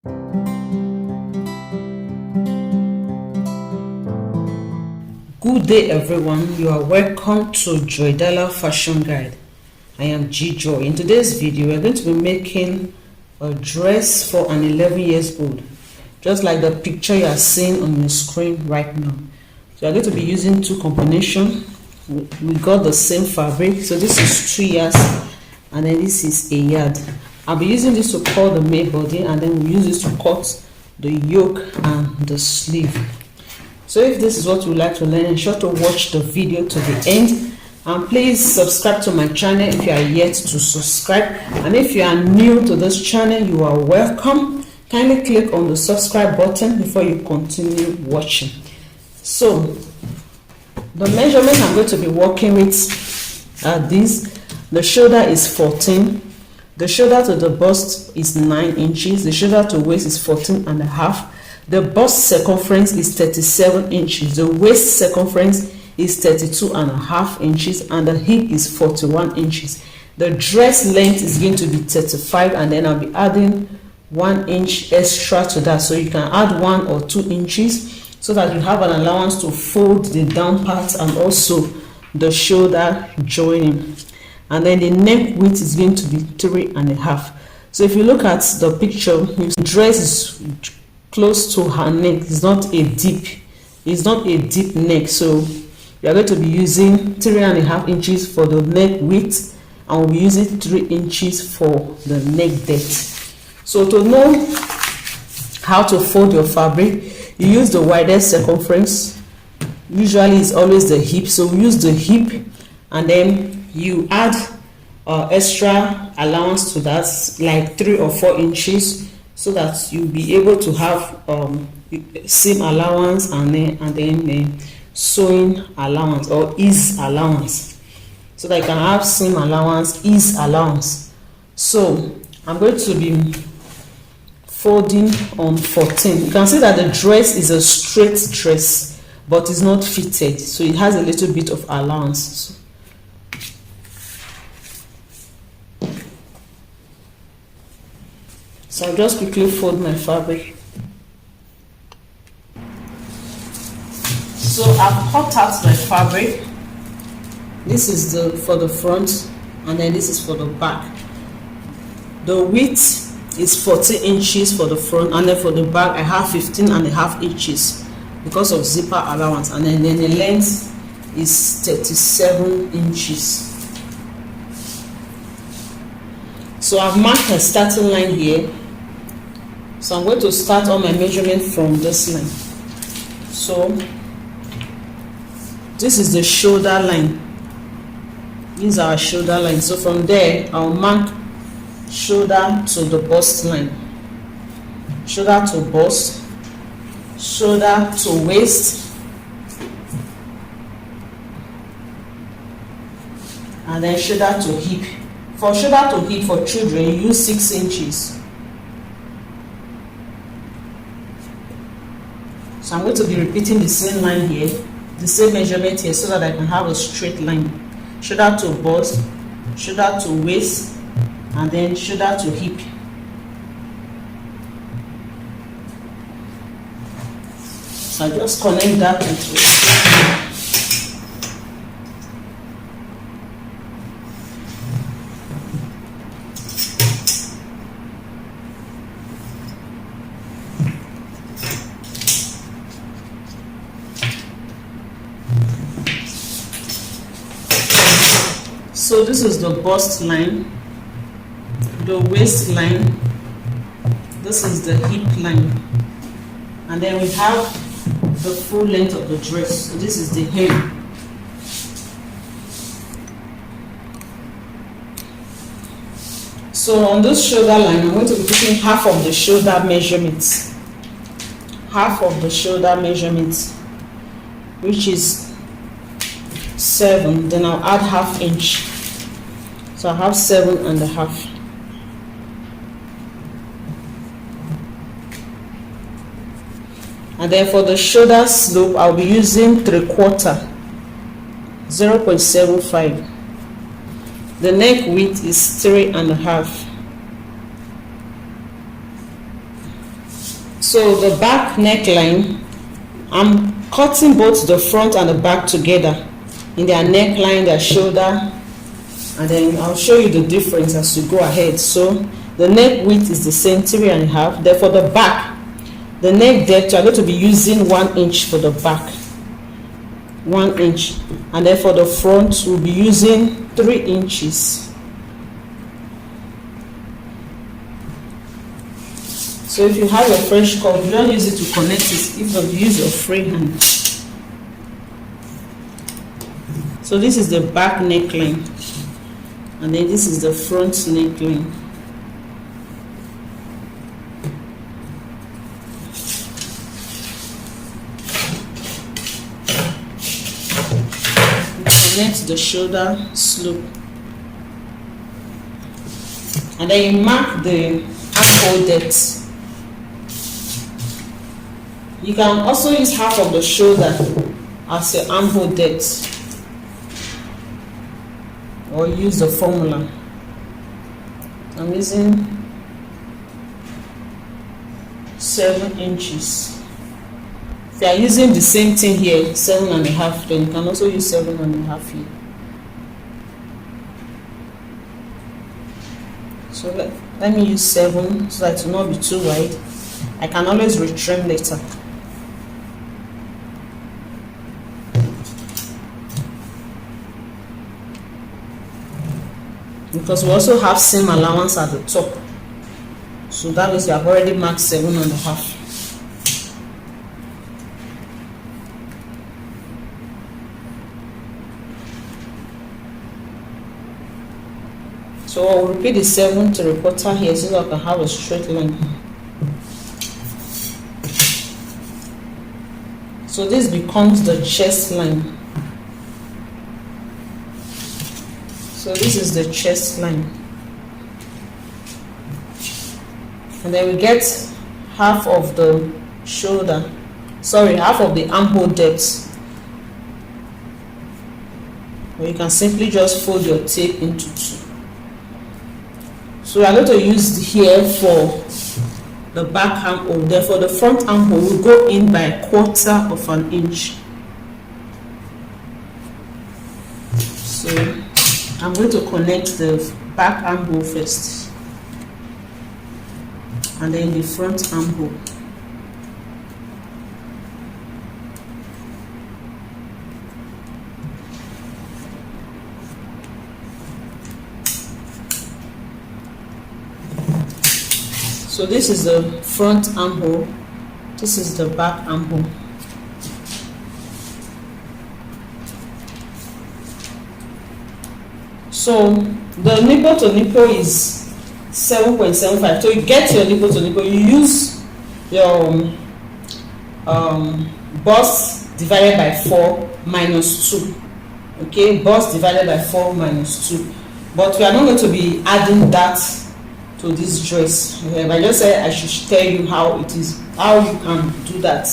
Good day everyone, you are welcome to Joydella Fashion Guide. I am G Joy. In today's video we are going to be making a dress for an 11 years old, just like the picture you are seeing on your screen right now. So we are going to be using two combinations. We got the same fabric, so this is 3 yards and then this is a yard. I'll be using this to cut the main body, and then we use this to cut the yoke and the sleeve. So if this is what you would like to learn, ensure to watch the video to the end, and please subscribe to my channel if you are yet to subscribe. And if you are new to this channel, you are welcome. Kindly click on the subscribe button before you continue watching. So the measurement I'm going to be working with are these. The shoulder is 14. The shoulder to the bust is 9 inches. The shoulder to waist is 14.5. The bust circumference is 37 inches. The waist circumference is 32.5 inches, and the hip is 41 inches. The dress length is going to be 35, and then I'll be adding 1 inch extra to that. So you can add 1 or 2 inches so that you have an allowance to fold the down part and also the shoulder joining. And then the neck width is going to be 3.5. So if you look at the picture, the dress is close to her neck. It's not a deep neck, so we are going to be using 3.5 inches for the neck width, and we'll be using 3 inches for the neck depth. So to know how to fold your fabric, you use the widest circumference. Usually it's always the hip, so we use the hip, and then you add extra allowance to that, like 3 or 4 inches, so that you'll be able to have seam allowance and then sewing allowance or ease allowance, so that you can have seam allowance, ease allowance. So I'm going to be folding on 14. You can see that the dress is a straight dress, but it's not fitted, so it has a little bit of allowance. So I'll just quickly fold my fabric. So I've cut out my fabric. This is for the front, and then this is for the back. The width is 14 inches for the front, and then for the back I have 15.5 inches because of zipper allowance, and then the length is 37 inches. So I've marked a starting line here. So I'm going to start all my measurement from this line. So this is the shoulder line. These are our shoulder line. So from there, I'll mark shoulder to the bust line. Shoulder to bust, shoulder to waist, and then shoulder to hip. For shoulder to hip for children, you use 6 inches. So I'm going to be repeating the same line here, the same measurement here, so that I can have a straight line. Shoulder to bust, shoulder to waist, and then shoulder to hip. So I just connect that into it. So this is the bust line, the waist line, this is the hip line, and then we have the full length of the dress. So this is the hem. So on this shoulder line, I'm going to be taking half of the shoulder measurements. Half of the shoulder measurements, which is 7. Then I'll add ½ inch. So I have 7.5. And then for the shoulder slope, I'll be using 3/4, 0.75. The neck width is 3.5. So the back neckline, I'm cutting both the front and the back together in their neckline, their shoulder, and then I'll show you the difference as you go ahead. So the neck width is the same, 3.5. Then for the back, the neck depth, you're going to be using 1 inch for the back, 1 inch, and then for the front we'll be using 3 inches. So if you have a fresh cord, you don't use it to connect it. If not, use your free hand. So this is the back neckline, and then this is the front neckline. Connect the shoulder slope, and then you mark the armhole depth. You can also use half of the shoulder as your armhole depth, or use the formula. I'm using 7 inches. If you are using the same thing here, 7.5, then you can also use 7.5 here. So let me use 7 so that it will not be too wide. I can always retrim later. Because we also have seam allowance at the top, so that means we have already marked 7.5. So I'll repeat the 7 to reporter here so that I can have a straight line. So this becomes the chest line. So this is the chest line, and then we get half of the shoulder, half of the armhole depth. Or you can simply just fold your tape into 2. So we are going to use here for the back armhole. Then for the front armhole, we'll go in by 1/4 of an inch. So I'm going to connect the back armhole first, and then the front armhole. So this is the front armhole, this is the back armhole. So the nipple to nipple is 7.75. So you get your nipple to nipple, you use your bust divided by 4 minus 2. Okay, bust divided by 4 minus 2. But we are not going to be adding that to this dress. I just said I should tell you how it is, how you can do that.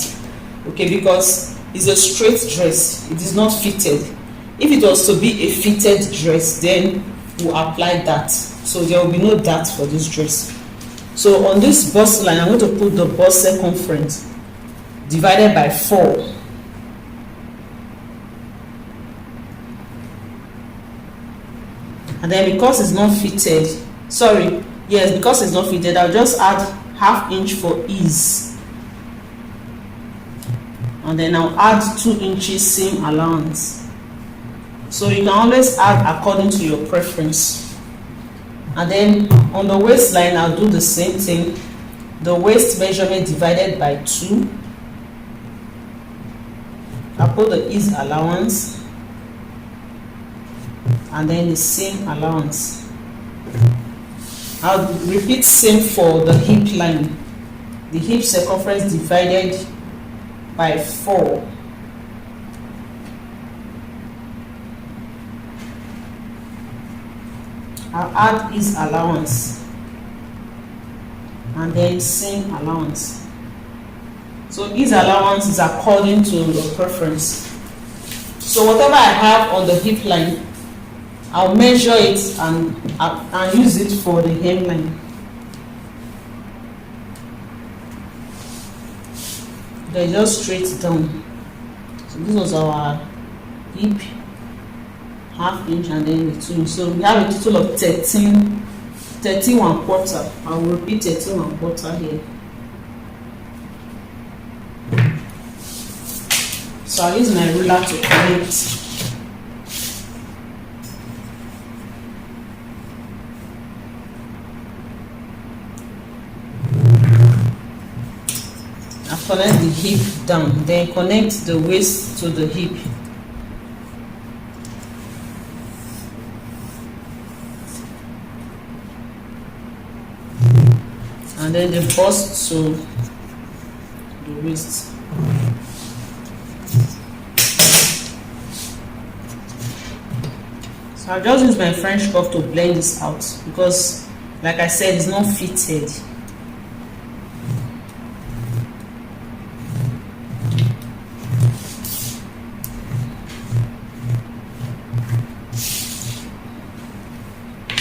Okay, because it's a straight dress, it is not fitted. If it was to be a fitted dress, then we'll apply that. So there will be no that for this dress. So on this bust line, I'm going to put the bust circumference divided by 4. And then because it's not fitted, because it's not fitted, I'll just add ½ inch for ease. And then I'll add 2 inches seam allowance. So you can always add according to your preference. And then on the waistline, I'll do the same thing. The waist measurement divided by 2. I'll put the ease allowance, and then the seam allowance. I'll repeat same for the hip line. The hip circumference divided by 4. I'll add ease allowance, and then seam allowance. So ease allowance is according to your preference. So whatever I have on the hip line, I'll measure it and use it for the hemline. then just straight down. So this was our hip, half inch, and then the 2 inch. So we have a total of 13 1/4. I will repeat 13 1/4 here. So I'll use my ruler to connect. Connect the hip down, then connect the waist to the hip. And then the bust to the waist. So I'll just use my French cuff to blend this out because, like I said, it's not fitted.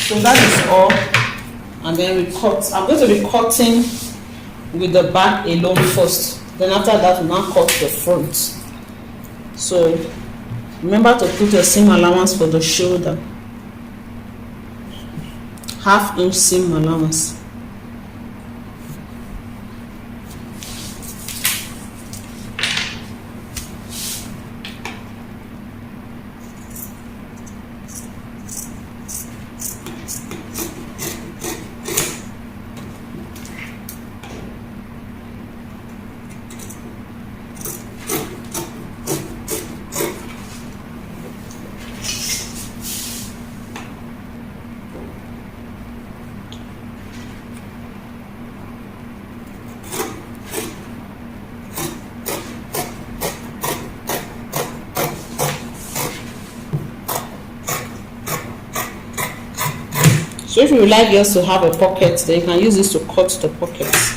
So that is all, and then we cut. I'm going to be cutting with the back alone first, then after that we'll now cut the front. So remember to put your seam allowance for the shoulder, half inch seam allowance. So if you would like yours to have a pocket, then you can use this to cut the pockets.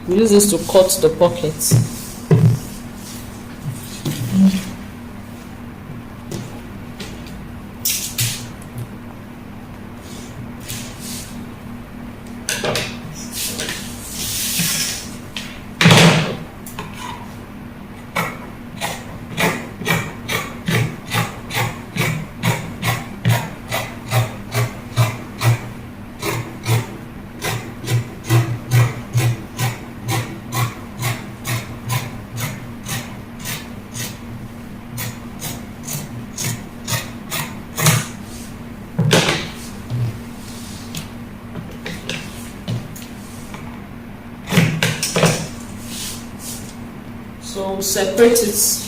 Use this to cut the pockets. So separate it.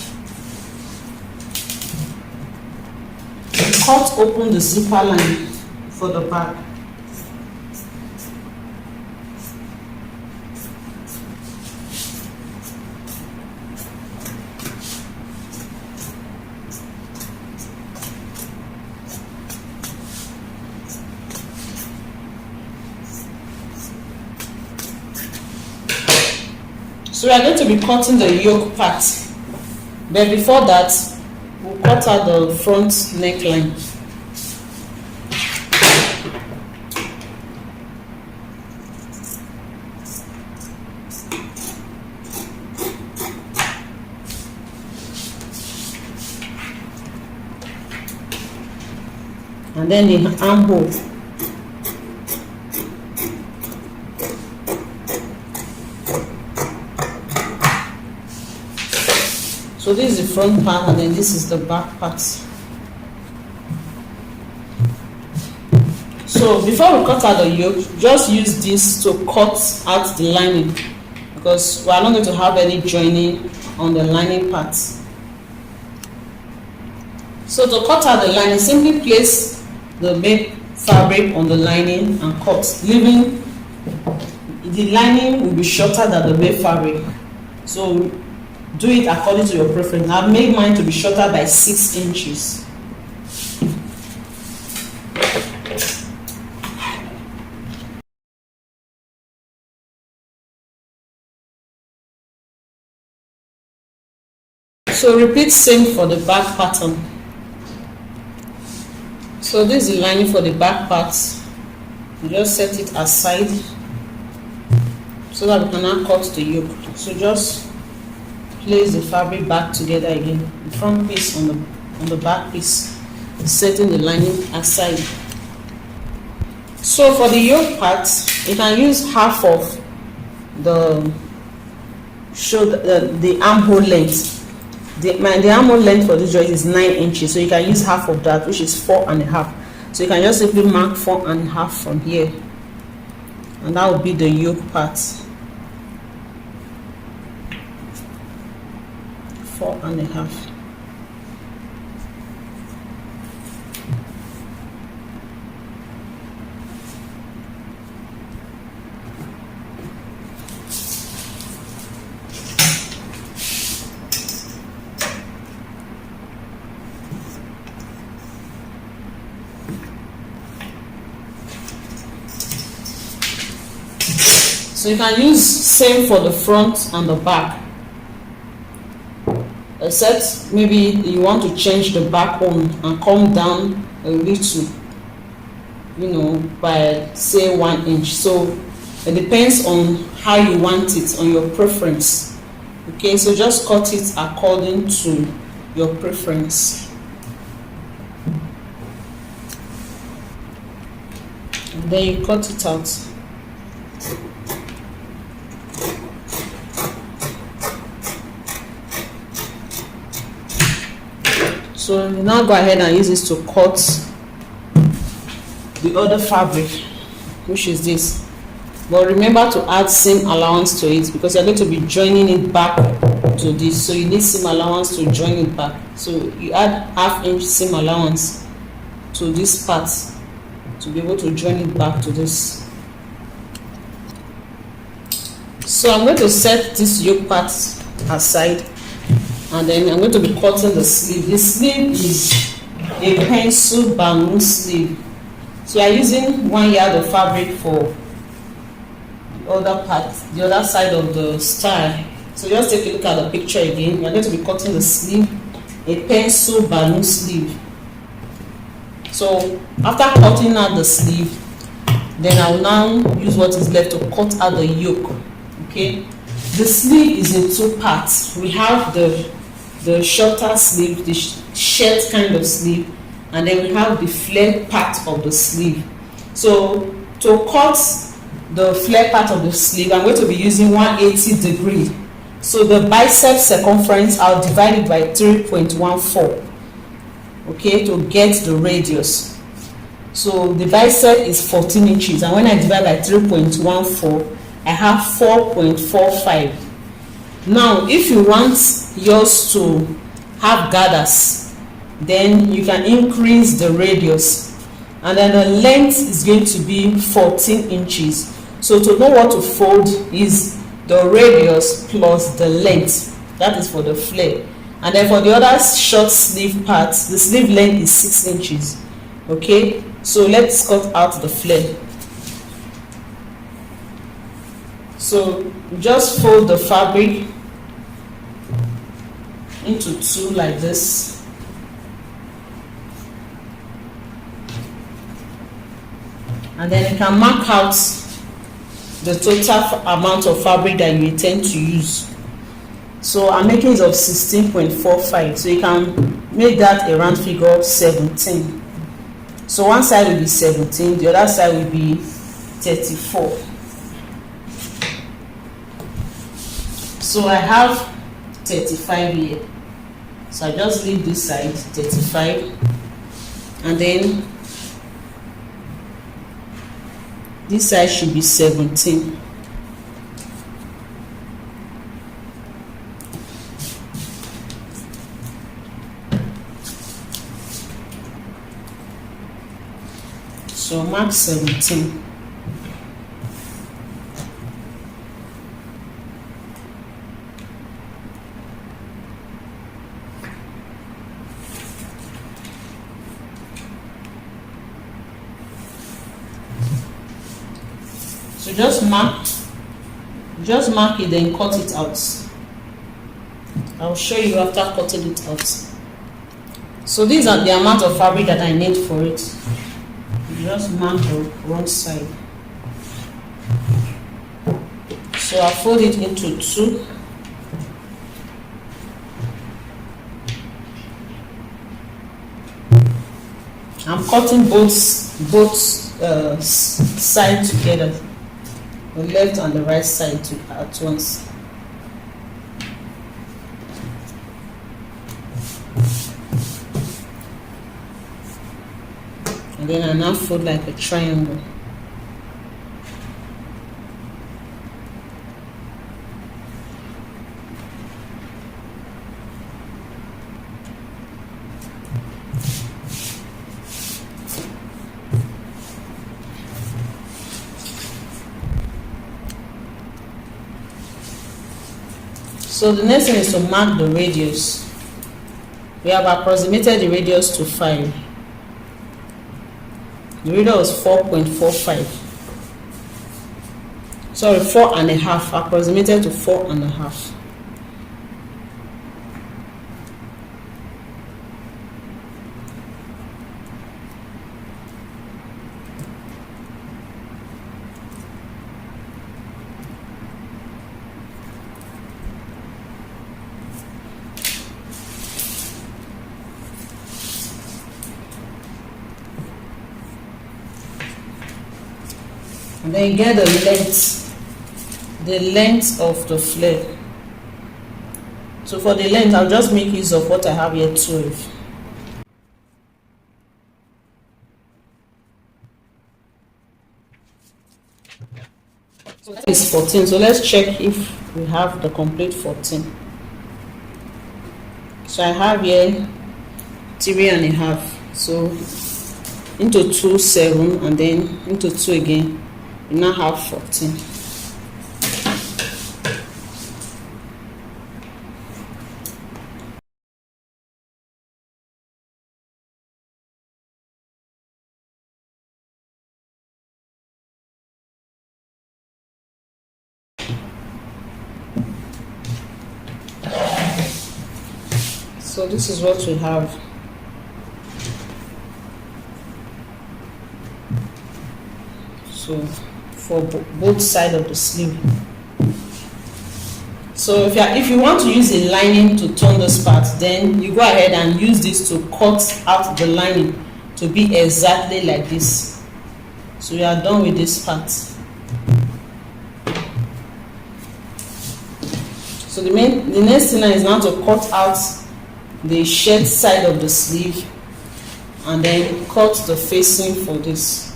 Cut open the zipper line for the bag. So we are going to be cutting the yoke part, but before that we'll cut out the front neckline. And then the armhole. So this is the front part and then this is the back part. So before we cut out the yoke, just use this to cut out the lining because we are not going to have any joining on the lining part. So to cut out the lining, simply place the main fabric on the lining and cut, leaving the lining will be shorter than the main fabric. So do it according to your preference. I've made mine to be shorter by 6 inches. So repeat same for the back pattern. So this is the lining for the back part. You just set it aside so that we can now cut the yoke. So just place the fabric back together again, the front piece on the back piece, setting the lining aside. So for the yoke part, you can use half of the shoulder, the armhole length. The armhole length for this dress is 9 inches, so you can use half of that, which is 4.5. So you can just simply mark 4.5 from here, and that will be the yoke part. 4.5. So you can use same for the front and the back, except maybe you want to change the back one and come down a little, by say 1 inch. So it depends on how you want it, on your preference. Okay, so just cut it according to your preference. And then you cut it out. So you now go ahead and use this to cut the other fabric, which is this. But remember to add seam allowance to it, because you're going to be joining it back to this. So you need seam allowance to join it back. So you add 1/2 inch seam allowance to this part to be able to join it back to this. So I'm going to set this yoke part aside, and then I'm going to be cutting the sleeve. The sleeve is a pencil balloon sleeve. So you are using 1 yard of fabric for the other part, the other side of the style. So just take a look at the picture again. You are going to be cutting the sleeve, a pencil balloon sleeve. So after cutting out the sleeve, then I will now use what is left to cut out the yoke. Okay, the sleeve is in 2 parts. We have the shorter sleeve, the shirt kind of sleeve, and then we have the flare part of the sleeve. So to cut the flare part of the sleeve, I'm going to be using 180 degree. So the bicep circumference, I'll divide it by 3.14, okay, to get the radius. So the bicep is 14 inches, and when I divide by 3.14, I have 4.45. Now if you want yours to have gathers, then you can increase the radius, and then the length is going to be 14 inches. So to know what to fold is the radius plus the length, that is for the flare. And then for the other short sleeve part, the sleeve length is 6 inches. Okay, so let's cut out the flare. So just fold the fabric into 2 like this. And then you can mark out the total amount of fabric that you intend to use. So I'm making it of 16.45, so you can make that a round figure 17. So one side will be 17, the other side will be 34. So I have 35 here, so I just leave this side 35, and then this side should be 17. So mark 17. So just mark it, then cut it out. I'll show you after cutting it out. So these are the amount of fabric that I need for it. Just mark the wrong side. So I'll fold it into two. I'm cutting both sides together, the left and the right side at once. And then I now fold like a triangle. So the next thing is to mark the radius. We have approximated the radius to 5. The radius was 4.45. Sorry, 4.5. Approximated to 4.5. And then you get the length of the flare. So for the length, I'll just make use of what I have here, 12. So that is 14. So let's check if we have the complete 14. So I have here 3.5. So into 2, 7, and then into 2 again. We now have 14. So this is what we have. So for both sides of the sleeve. So if you want to use a lining to turn this part, then you go ahead and use this to cut out the lining to be exactly like this. So we are done with this part. So the next thing is now to cut out the shirt side of the sleeve and then cut the facing for this.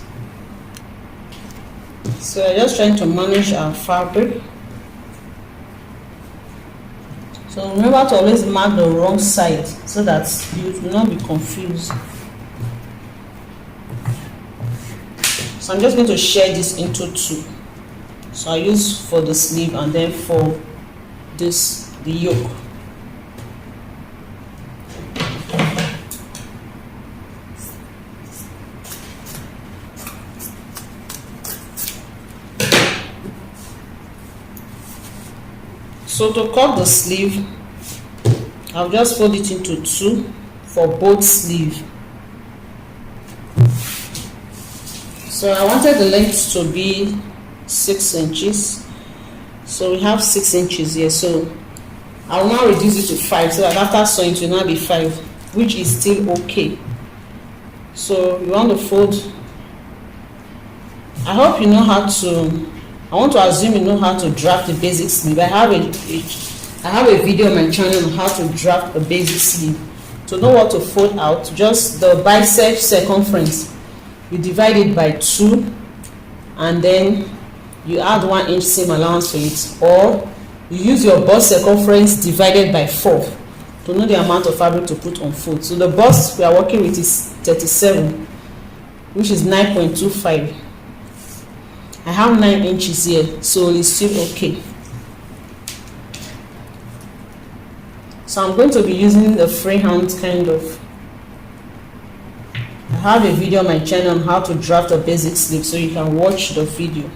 So I'm just trying to manage our fabric. So remember to always mark the wrong side so that you will not be confused. So I'm just going to share this into two. So I use for the sleeve and then for this, the yoke. So to cut the sleeve, I'll just fold it into two for both sleeve. So I wanted the length to be 6 inches. So we have 6 inches here. So I will now reduce it to 5 so that after sewing it will now be 5, which is still okay. So you want to fold. I hope you know how to. I want to assume you know how to draft the basic sleeve. I have a video on my channel on how to draft a basic sleeve. To know what to fold out, just the bicep circumference, you divide it by 2 and then you add 1 inch seam allowance for it, or you use your bust circumference divided by 4 to know the amount of fabric to put on fold. So the bust we are working with is 37, which is 9.25. I have 9 inches here, so it's still okay. So I'm going to be using the freehand kind of. I have a video on my channel on how to draft a basic sleeve, so you can watch the video.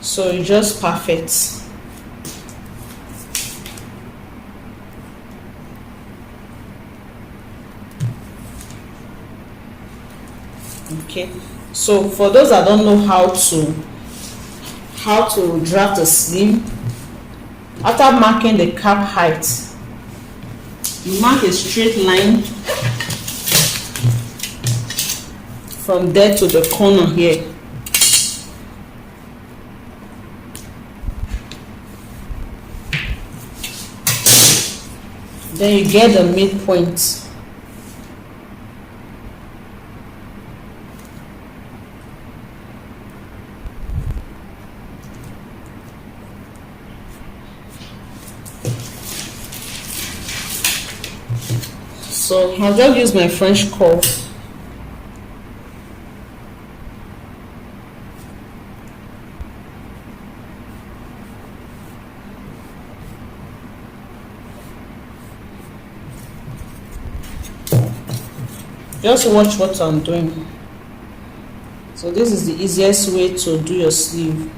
So it's just perfect. Okay, so for those that don't know how to draft a sleeve, after marking the cap height, you mark a straight line from there to the corner here. Then you get the midpoint. So I'll just use my French curve. Just watch what I'm doing. So this is the easiest way to do your sleeve.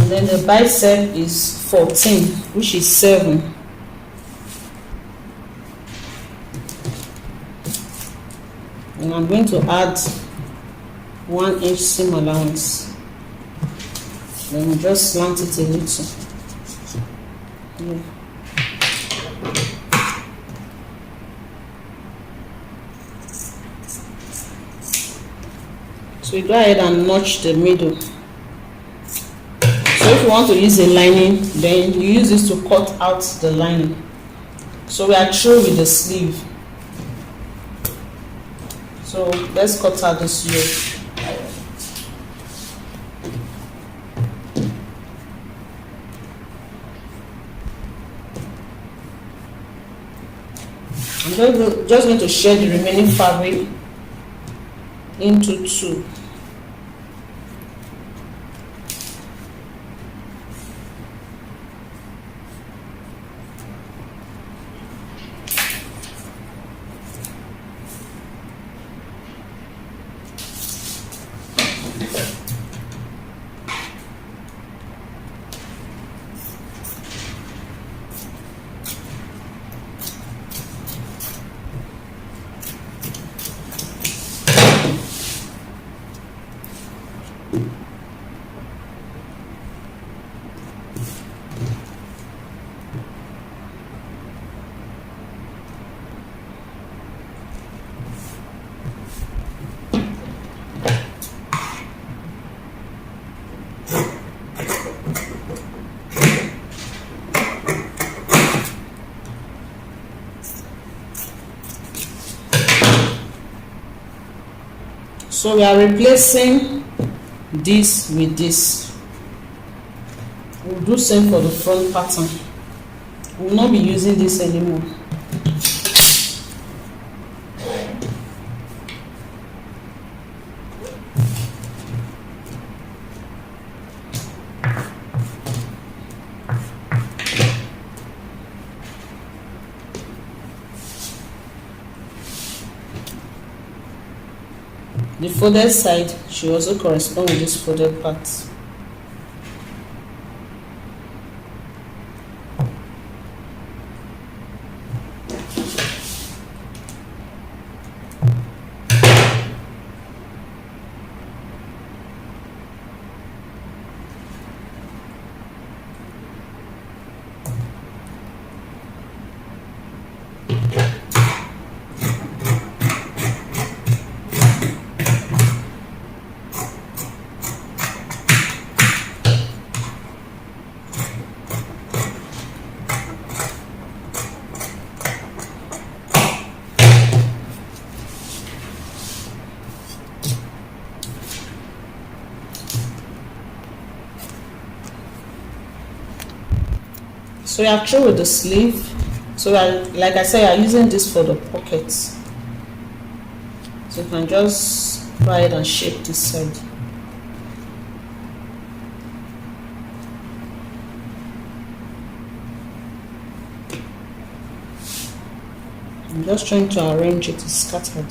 And then the bicep is 14, which is 7. And I'm going to add 1 inch seam allowance. Then we just slant it a little. Yeah. So we go ahead and notch the middle. So if you want to use a lining, then you use this to cut out the lining. So we are through with the sleeve. So let's cut out this yoke. I'm just going to share the remaining fabric into 2. So we are replacing this with this. We'll do same for the front pattern. We will not be using this anymore. The folded side should also correspond with this folded part. So we are through with the sleeve. So like I said, I'm using this for the pockets. So you can just go ahead and shape this side. I'm just trying to arrange it, it's scattered.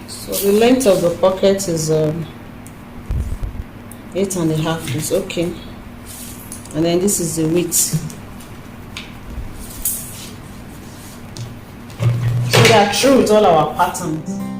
So the length of the pocket is 8.5 is okay, and then this is the width. So they are true with all our patterns.